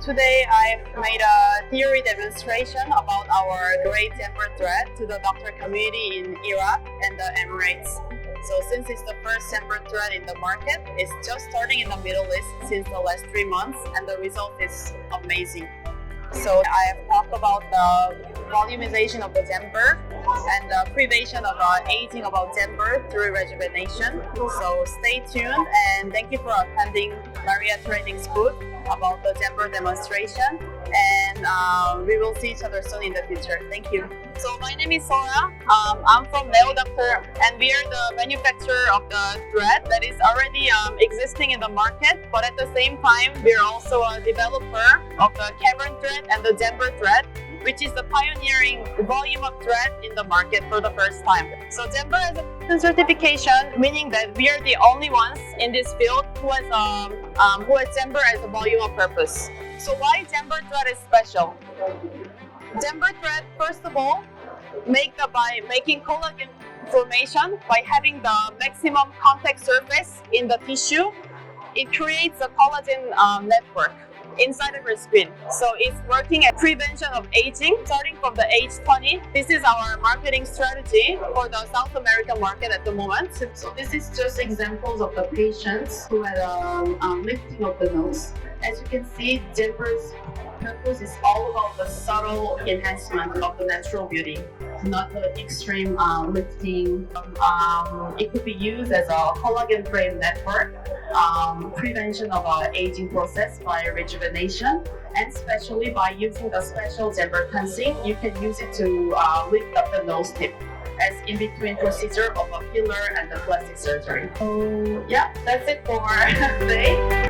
today I've made a theory demonstration about our great JAMBER thread to the doctor community in Iraq and the Emirates. So since it's the first JAMBER thread in the market, it's just starting in the Middle East since the last 3 months, and the result is amazing. So I have talked about the volumization of the JAMBER and the prevention of aging about JAMBER through rejuvenation. So stay tuned, and thank you for attending Maria Trading's booth about the JAMBER demonstration, and we will see each other soon in the future. Thank you. So my name is Sora. I'm from Neo Doctor, and we are the manufacturer of the thread that is already existing in the market, but at the same time we are also a developer of the cavern thread and the JAMBER thread, which is the pioneering volume of thread in the market for the first time. So JAMBER has a certification, meaning that we are the only ones in this field who has JAMBER as a volume of purpose. So why JAMBER thread is special? JAMBER thread, first of all, by making collagen formation, by having the maximum contact surface in the tissue, it creates a collagen network inside of your skin. So it's working at prevention of aging starting from the age 20. This is our marketing strategy for the South American market at the moment. So this is just examples of the patients who had lifting of the nose. As you can see, JAMBER's purpose is all about the subtle enhancement of the natural beauty, not the extreme lifting. It could be used as a collagen frame network, prevention of aging process by rejuvenation, and especially by using the special JAMBER TANXING, you can use it to lift up the nose tip as in between procedure of a filler and the plastic surgery. So yeah, that's it for today.